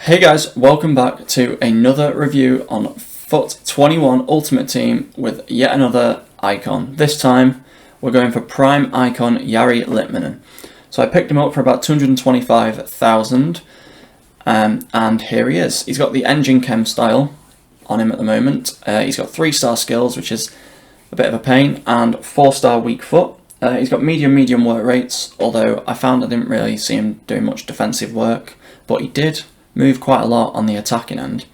Hey guys, welcome back to another review on Foot 21 Ultimate Team with yet another icon. This time we're going for Prime Icon Jari Litmanen. So I picked him up for about 225,000 and here he is. He's got the engine chem style on him at the moment. He's got 3-star skills, which is a bit of a pain, and 4-star weak foot. He's got medium work rates, although I found I didn't really see him doing much defensive work, but he did move quite a lot on the attacking end.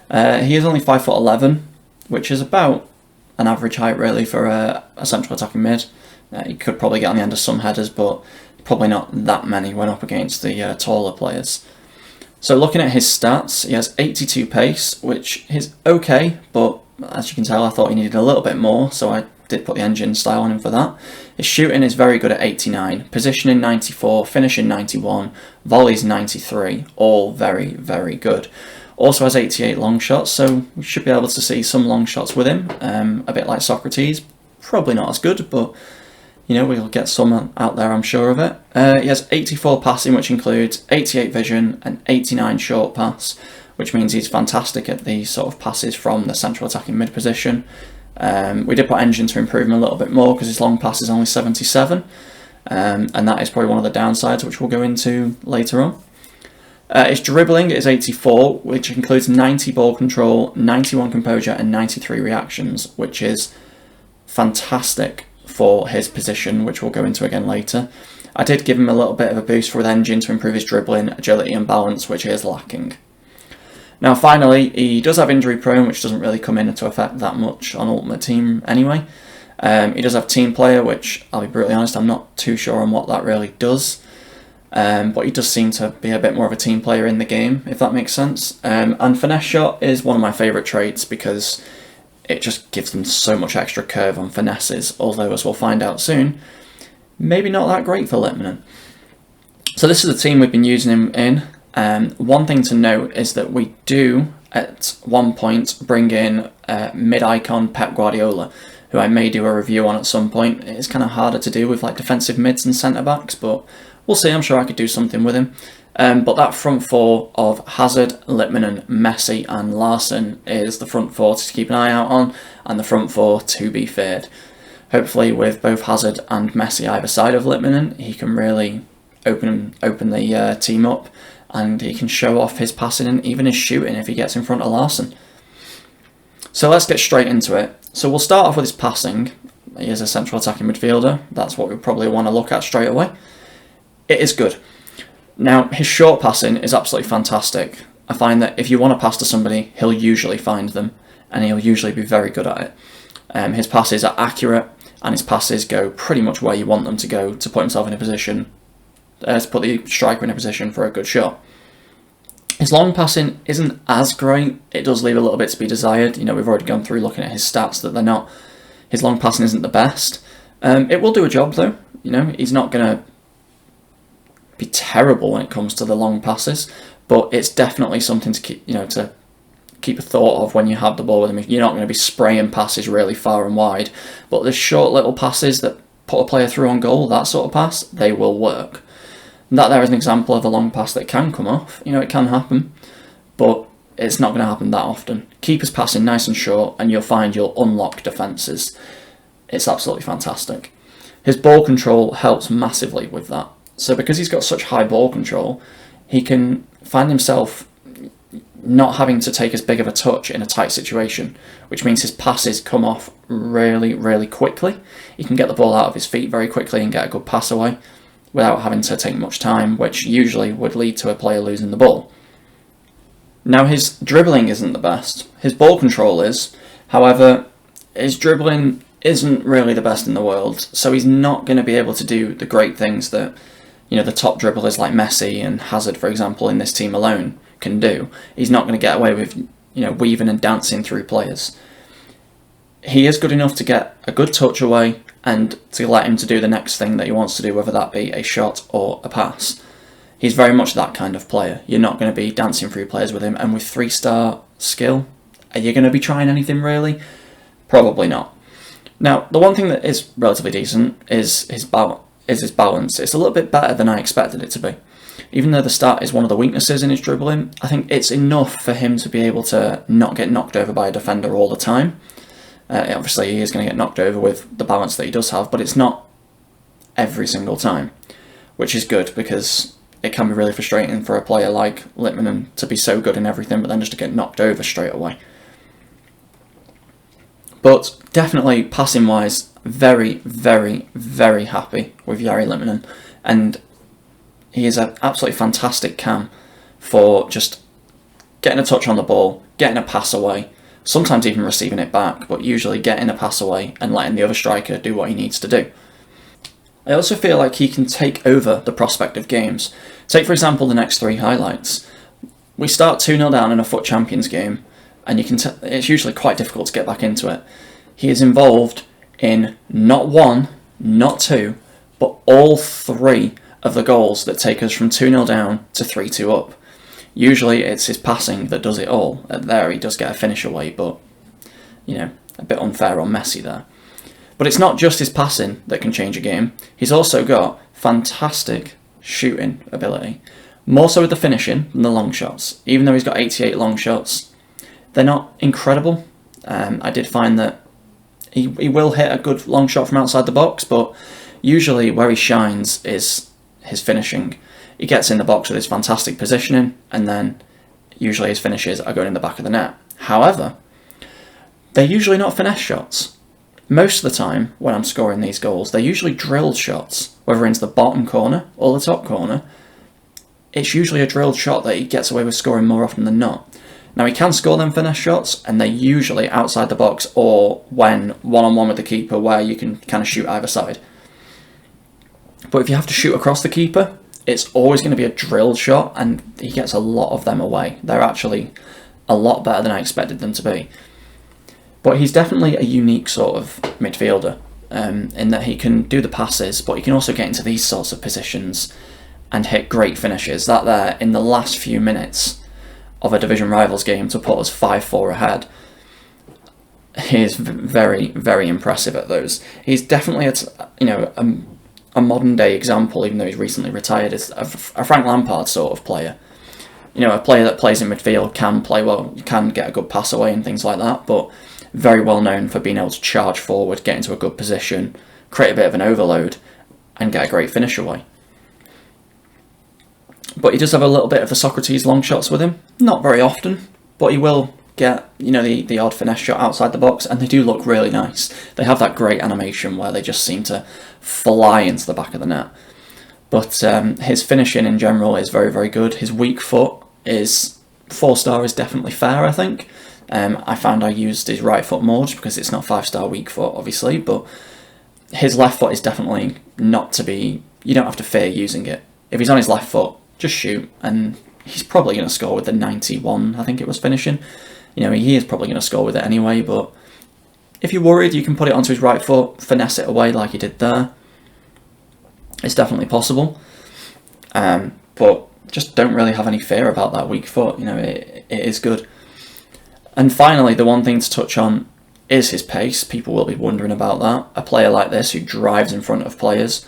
He is only 5'11", which is about an average height really for a central attacking mid. He could probably get on the end of some headers, but probably not that many when up against the taller players. So looking at his stats, he has 82 pace, which is okay, but as you can tell I thought he needed a little bit more, so I did put the engine style on him for that. His shooting is very good at 89, positioning 94, finishing 91, volleys 93, all very good. Also has 88 long shots, so we should be able to see some long shots with him, a bit like Socrates. Probably not as good, but you know, we'll get some out there, I'm sure of it. He has 84 passing, which includes 88 vision and 89 short pass, which means he's fantastic at these sort of passes from the central attacking mid position. We did put engine to improve him a little bit more because his long pass is only 77, and that is probably one of the downsides, which we'll go into later on. His dribbling is 84, which includes 90 ball control, 91 composure and 93 reactions, which is fantastic for his position, which we'll go into again later. I did give him a little bit of a boost with engine to improve his dribbling, agility and balance, which is lacking. Now finally, he does have injury prone, which doesn't really come into effect that much on Ultimate Team anyway. He does have team player, which I'll be brutally honest, I'm not too sure on what that really does. But he does seem to be a bit more of a team player in the game, if that makes sense. And finesse shot is one of my favourite traits because it just gives them so much extra curve on finesses, although as we'll find out soon, maybe not that great for Litmanen. So this is the team we've been using him in. One thing to note is that we do at one point bring in mid-icon Pep Guardiola, who I may do a review on at some point. It's kind of harder to do with like defensive mids and centre-backs, but we'll see. I'm sure I could do something with him. But that front four of Hazard, Litmanen, Messi and Larsson is the front four to keep an eye out on, and the front four to be feared. Hopefully with both Hazard and Messi either side of Litmanen, he can really open the team up, and he can show off his passing and even his shooting if he gets in front of Larsson. So let's get straight into it. So we'll start off with his passing. He is a central attacking midfielder. That's what we probably want to look at straight away. It is good. Now, his short passing is absolutely fantastic. I find that if you want to pass to somebody, he'll usually find them, and he'll usually be very good at it. His passes are accurate, and his passes go pretty much where you want them to go to put himself in a position, to put the striker in a position for a good shot. His long passing isn't as great. It does leave a little bit to be desired. You know, we've already gone through looking at his stats that they're not. His long passing isn't the best. It will do a job though. You know, he's not going to be terrible when it comes to the long passes, but it's definitely something to keep, to keep a thought of when you have the ball with him. You're not going to be spraying passes really far and wide, but the short little passes that put a player through on goal, that sort of pass, they will work. And that there is an example of a long pass that can come off. You know, it can happen, but it's not going to happen that often. Keep his passing nice and short, and you'll find you'll unlock defences. It's absolutely fantastic. His ball control helps massively with that. So because he's got such high ball control, he can find himself not having to take as big of a touch in a tight situation, which means his passes come off really quickly. He can get the ball out of his feet very quickly and get a good pass away without having to take much time, which usually would lead to a player losing the ball. Now, his dribbling isn't the best. His ball control is. However, his dribbling isn't really the best in the world, so he's not going to be able to do the great things that, the top dribblers like Messi and Hazard, for example, in this team alone can do. He's not going to get away with, weaving and dancing through players. He is good enough to get a good touch away and to let him to do the next thing that he wants to do, whether that be a shot or a pass. He's very much that kind of player. You're not going to be dancing through players with him, and with 3-star skill, are you going to be trying anything really? Probably not. Now, the one thing that is relatively decent is his balance. It's a little bit better than I expected it to be. Even though the start is one of the weaknesses in his dribbling, I think it's enough for him to be able to not get knocked over by a defender all the time. Obviously, he is going to get knocked over with the balance that he does have, but it's not every single time, which is good because it can be really frustrating for a player like Litmanen to be so good in everything, but then just to get knocked over straight away. But definitely, passing-wise, very, very, very happy with Jari Litmanen. And he is an absolutely fantastic cam for just getting a touch on the ball, getting a pass away, sometimes even receiving it back, but usually getting a pass away and letting the other striker do what he needs to do. I also feel like he can take over the prospective games. Take, for example, the next 3 highlights. We start 2-0 down in a FUT Champions game, and you can it's usually quite difficult to get back into it. He is involved in not 1, not 2, but all 3 of the goals that take us from 2-0 down to 3-2 up. Usually it's his passing that does it all. There he does get a finish away, but, you know, a bit unfair on Messi there. But it's not just his passing that can change a game. He's also got fantastic shooting ability. More so with the finishing than the long shots. Even though he's got 88 long shots, they're not incredible. I did find that he will hit a good long shot from outside the box, but usually where he shines is his finishing. He gets in the box with his fantastic positioning, and then usually his finishes are going in the back of the net. However, they're usually not finesse shots. Most of the time, when I'm scoring these goals, they're usually drilled shots, whether into the bottom corner or the top corner. It's usually a drilled shot that he gets away with scoring more often than not. Now, he can score them finesse shots, and they're usually outside the box or when one-on-one with the keeper, where you can kind of shoot either side. But if you have to shoot across the keeper, it's always going to be a drilled shot, and he gets a lot of them away. They're actually a lot better than I expected them to be. But he's definitely a unique sort of midfielder, in that he can do the passes, but he can also get into these sorts of positions and hit great finishes. That there, in the last few minutes of a division rivals game to put us 5-4 ahead, he is very, very impressive at those. He's definitely a modern day example, even though he's recently retired, is a Frank Lampard sort of player. You know, a player that plays in midfield, can play well, can get a good pass away and things like that, but very well known for being able to charge forward, get into a good position, create a bit of an overload, and get a great finish away. But he does have a little bit of the Socrates long shots with him. Not very often, but he will get, you know, the odd finesse shot outside the box, and they do look really nice. They have that great animation where they just seem to fly into the back of the net. But his finishing in general is very, very good. His weak foot is 4-star is definitely fair, I think. I found I used his right foot more just because it's not 5-star weak foot, obviously, but his left foot is definitely not to be, you don't have to fear using it. If he's on his left foot, just shoot, and he's probably going to score with the 91, I think it was finishing. You know, he is probably going to score with it anyway, but if you're worried, you can put it onto his right foot, finesse it away like he did there. It's definitely possible, but just don't really have any fear about that weak foot. You know, it is good. And finally, the one thing to touch on is his pace. People will be wondering about that. A player like this who drives in front of players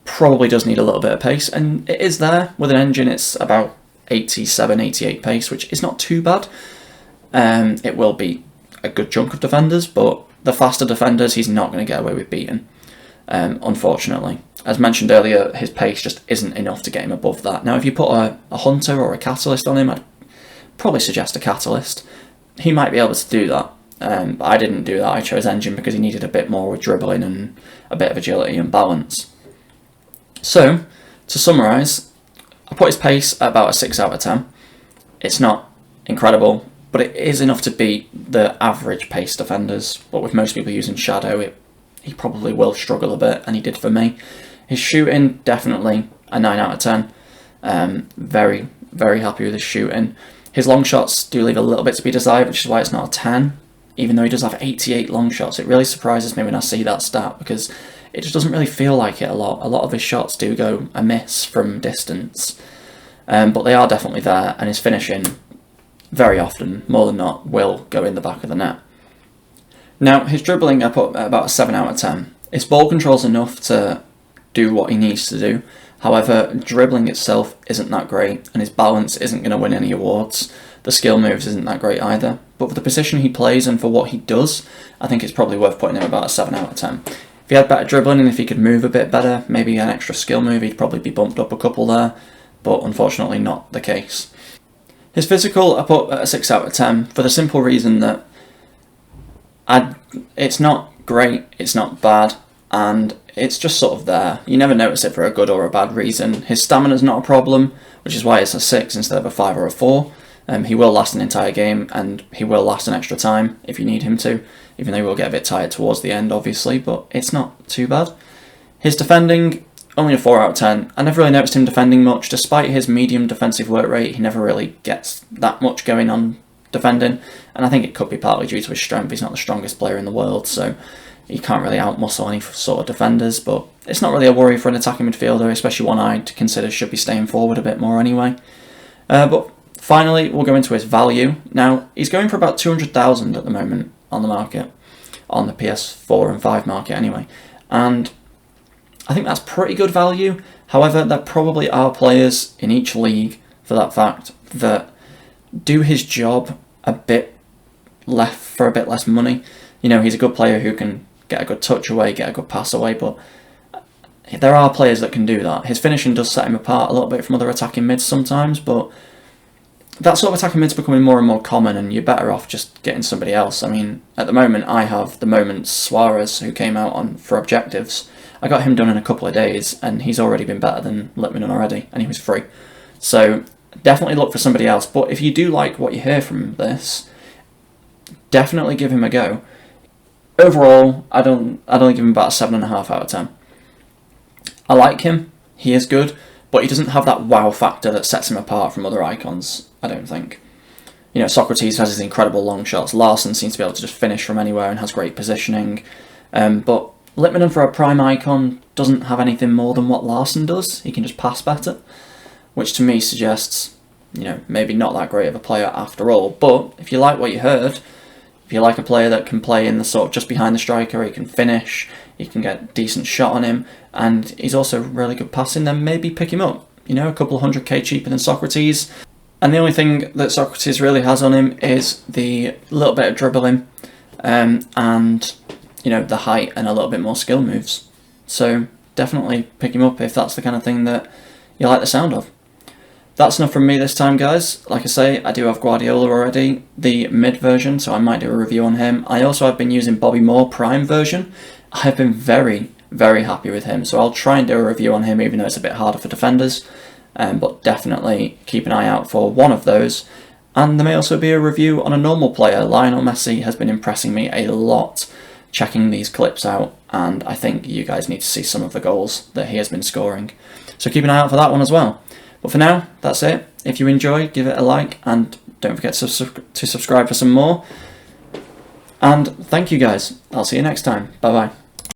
probably does need a little bit of pace, and it is there. With an engine, it's about 87, 88 pace, which is not too bad. It will beat a good chunk of defenders, but the faster defenders, he's not going to get away with beating, unfortunately. As mentioned earlier, his pace just isn't enough to get him above that. Now, if you put a Hunter or a Catalyst on him, I'd probably suggest a Catalyst. He might be able to do that, but I didn't do that. I chose Engine because he needed a bit more with dribbling and a bit of agility and balance. So, to summarise, I put his pace at about a 6 out of 10. It's not incredible, but it is enough to beat the average pace defenders. But with most people using Shadow, he probably will struggle a bit, and he did for me. His shooting, definitely a 9 out of 10. Very, very happy with his shooting. His long shots do leave a little bit to be desired, which is why it's not a 10. Even though he does have 88 long shots, it really surprises me when I see that stat, because it just doesn't really feel like it a lot. A lot of his shots do go amiss from distance, but they are definitely there, and his finishing, very often, more than not, will go in the back of the net. Now, his dribbling I put at about a 7 out of 10. His ball control's enough to do what he needs to do. However, dribbling itself isn't that great, and his balance isn't going to win any awards. The skill moves isn't that great either. But for the position he plays and for what he does, I think it's probably worth putting him about a 7 out of 10. If he had better dribbling and if he could move a bit better, maybe an extra skill move, he'd probably be bumped up a couple there. But unfortunately not the case. His physical I put at a 6 out of 10 for the simple reason that it's not great, it's not bad, and it's just sort of there. You never notice it for a good or a bad reason. His stamina's not a problem, which is why it's a 6 instead of a 5 or a 4. He will last an entire game, and he will last an extra time if you need him to, even though he will get a bit tired towards the end, obviously, but it's not too bad. His defending, only a 4 out of 10. I never really noticed him defending much. Despite his medium defensive work rate, he never really gets that much going on defending, and I think it could be partly due to his strength. He's not the strongest player in the world, so he can't really outmuscle any sort of defenders, but it's not really a worry for an attacking midfielder, especially one I'd consider should be staying forward a bit more anyway. But finally, we'll go into his value. Now, he's going for about 200,000 at the moment on the market, on the PS4 and 5 market anyway, and I think that's pretty good value. However, there probably are players in each league, for that fact, that do his job a bit for a bit less money. You know, he's a good player who can get a good touch away, get a good pass away, but there are players that can do that. His finishing does set him apart a little bit from other attacking mids sometimes, but that sort of attacking mid's becoming more and more common, and you're better off just getting somebody else. I mean, at the moment, I have the moment Suarez, who came out for objectives. I got him done in a couple of days, and he's already been better than Litmanen already, and he was free. So definitely look for somebody else. But if you do like what you hear from this, definitely give him a go. Overall, I'd only give him about a 7.5 out of 10. I like him. He is good, but he doesn't have that wow factor that sets him apart from other icons, I don't think. You know, Socrates has his incredible long shots. Larson seems to be able to just finish from anywhere and has great positioning. But Litmanen for a prime icon doesn't have anything more than what Larson does. He can just pass better, which to me suggests, you know, maybe not that great of a player after all. But if you like what you heard, if you like a player that can play in the sort of just behind the striker, he can finish, he can get a decent shot on him, and he's also really good passing, then maybe pick him up. You know, a couple of 100k cheaper than Socrates. And the only thing that Socrates really has on him is the little bit of dribbling, and, you know, the height and a little bit more skill moves. So definitely pick him up if that's the kind of thing that you like the sound of. That's enough from me this time, guys. Like I say, I do have Guardiola already, the mid version, so I might do a review on him. I also have been using Bobby Moore Prime version. I've been very, very happy with him, so I'll try and do a review on him, even though it's a bit harder for defenders. But definitely keep an eye out for one of those. And there may also be a review on a normal player. Lionel Messi has been impressing me a lot, checking these clips out, and I think you guys need to see some of the goals that he has been scoring. So keep an eye out for that one as well. But for now, that's it. If you enjoyed, give it a like, and don't forget to subscribe for some more. And thank you guys. I'll see you next time. Bye bye.